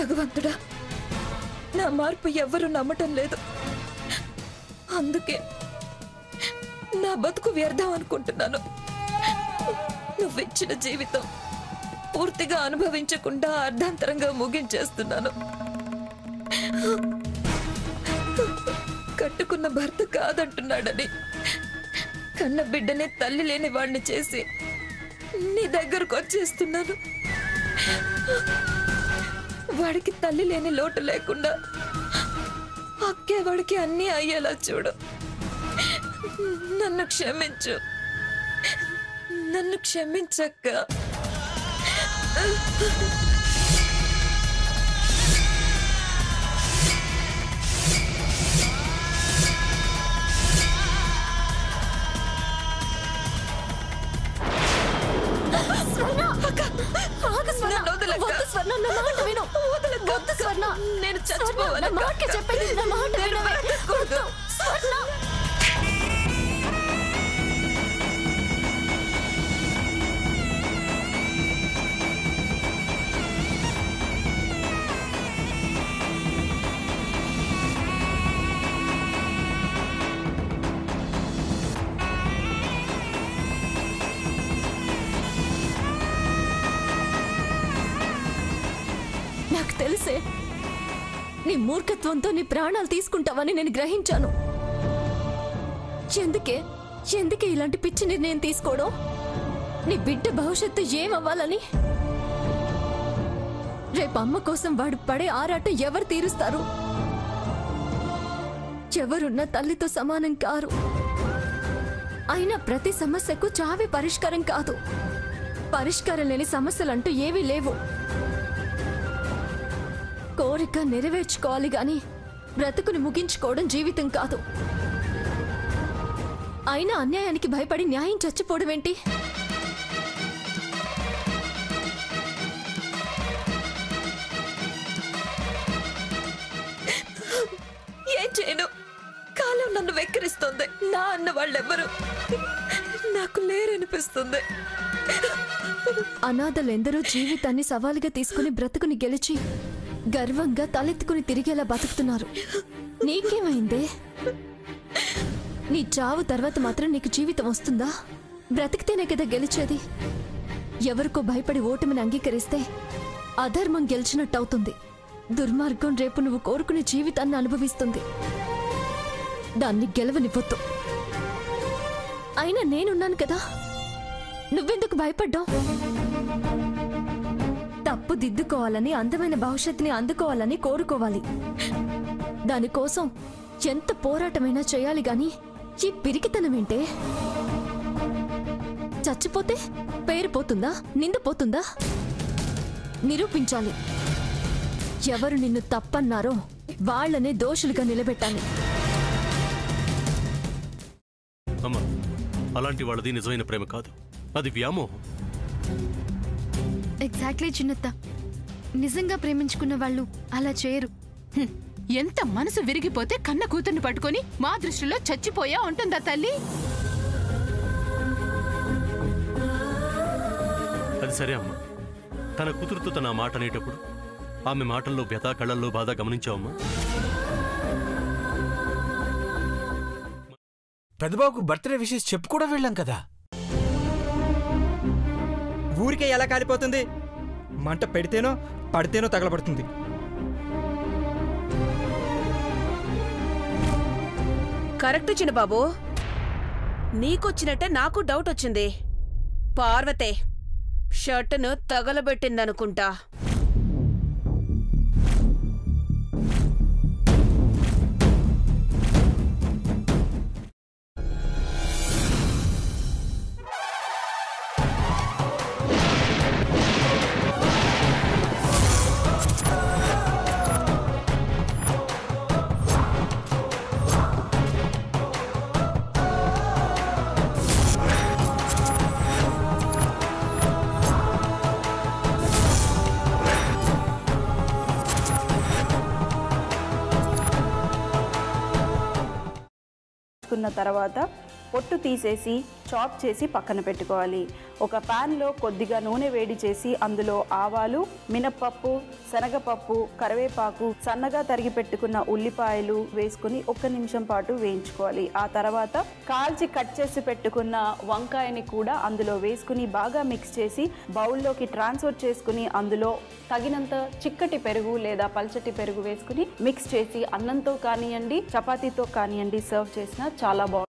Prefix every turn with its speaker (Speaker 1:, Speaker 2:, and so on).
Speaker 1: భగవంతుడా, నా మార్పు ఎవ్వరూ నమ్మటం లేదు. అందుకే నా బతుకు వ్యర్థం అనుకుంటున్నాను. నువ్విచ్చిన జీవితం పూర్తిగా అనుభవించకుండా అర్ధాంతరంగా ముగించేస్తున్నాను. కట్టుకున్న భర్త కాదంటున్నాడని కన్న బిడ్డనే తల్లి లేని వాడిని చేసి నీ దగ్గరకు వచ్చేస్తున్నాను. వాడికి తల్లి లేని లోటు లేకుండా అక్కే వాడికి అన్నీ అయ్యేలా చూడు. నన్ను క్షమించు, నన్ను క్షమించక్క. నేను చచ్చిపోవాలి.
Speaker 2: నాకు తెలుసే నీ మూర్ఖత్వంతో నీ ప్రాణాలు తీసుకుంటావని నేను గ్రహించాను. ఎందుకే ఇలాంటి పిచ్చి నిర్ణయం తీసుకోవడం? నీ బిడ్డ భవిష్యత్తు ఏమవ్వాలని? రేపు అమ్మ కోసం వాడు పడే ఆరాట ఎవరు తీరుస్తారు? ఎవరున్న తల్లితో సమానం కారు. అయినా ప్రతి సమస్యకు చావే పరిష్కారం కాదు. పరిష్కారం లేని సమస్యలంటూ ఏవీ లేవు. కోరిక నెరవేర్చుకోవాలి గాని బ్రతుకుని ముగించుకోవడం జీవితం కాదు. అయినా అన్యాయానికి భయపడి న్యాయం చచ్చిపోవడం ఏంటి?
Speaker 1: ఏం చేయను? కాలం నన్ను వెక్కిరిస్తుంది. నా అన్న వాళ్ళెవ్వరు నాకు లేరనిపిస్తుంది.
Speaker 2: అనాథలెందరో జీవితాన్ని సవాలుగా తీసుకుని బ్రతుకుని గెలిచి గర్వంగా తలెత్తుకుని తిరిగేలా బతుకుతున్నారు. నీకేమైందే? నీ చావు తర్వాత మాత్రం నీకు జీవితం వస్తుందా? బ్రతికితేనే కదా గెలిచేది. ఎవరికో భయపడి ఓటమిని అంగీకరిస్తే అధర్మం గెలిచినట్టవుతుంది. దుర్మార్గం రేపు నువ్వు కోరుకునే జీవితాన్ని అనుభవిస్తుంది. దాన్ని గెలవనివ్వొద్దు. అయినా నేనున్నాను కదా, నువ్వెందుకు భయపడ్డావు? తప్పు దిద్దుకోవాలని, అందమైన భవిష్యత్తుని అందుకోవాలని కోరుకోవాలి. దానికోసం ఎంత పోరాటమైనా చేయాలి గాని ఈ పిరికితనమేంటే? చచ్చిపోతే పేరు పోతుందా? నింద పోతుందా? నిరూపించాలి. ఎవరు నిన్ను తప్పన్నారో వాళ్లనే దోషులుగా నిలబెట్టాలి.
Speaker 3: అమ్మా, అలాంటి వాళ్ళది నిజమైన ప్రేమ కాదు, అది వ్యామోహం.
Speaker 4: ఎగ్జాక్ట్లీ చిన్నత్త. నిజంగా ప్రేమించుకున్న వాళ్ళు అలా చేయరు.
Speaker 5: ఎంత మనసు విరిగిపోతే కన్న కూతుర్ని పట్టుకొని మా దృష్టిలో చచ్చిపోయా ఉంటుందా తల్లి?
Speaker 3: అది సరే అమ్మా, తన కూతురుతో తన మాట అనేటప్పుడు ఆమె మాటల్లో వ్యథ, కళ్ళల్లో బాధ గమనించావమ్మా?
Speaker 6: పెద్దబాబుకు బర్త్డే విషెస్ చెప్పు కూడా వెళ్ళాం కదా.
Speaker 7: ఊరికే ఎలా కాలిపోతుంది? మంట పెడితేనో పడితేనో తగలబడుతుంది.
Speaker 8: కరెక్ట్ చిన్నబాబు, నీకొచ్చినట్టే నాకు డౌట్ వచ్చింది. పార్వతే షర్టును తగలబెట్టిందనుకుంటా.
Speaker 9: తర్వాత పొట్టు తీసేసి చాప్ చేసి పక్కన పెట్టుకోవాలి. ఒక ప్యాన్లో కొద్దిగా నూనె వేడి చేసి అందులో ఆవాలు, మినప్పప్పు, శనగపప్పు, కరివేపాకు, సన్నగా తరిగి పెట్టుకున్న ఉల్లిపాయలు వేసుకుని 1 నిమిషం పాటు వేయించుకోవాలి. ఆ తర్వాత కాల్చి కట్ చేసి పెట్టుకున్న వంకాయని కూడా అందులో వేసుకుని బాగా మిక్స్ చేసి బౌల్లోకి ట్రాన్స్ఫర్ చేసుకుని అందులో తగినంత చిక్కటి పెరుగు లేదా పల్చటి పెరుగు వేసుకుని మిక్స్ చేసి అన్నంతో కానివ్వండి, చపాతీతో కానివ్వండి సర్వ్ చేసినా చాలా బాగుంటుంది.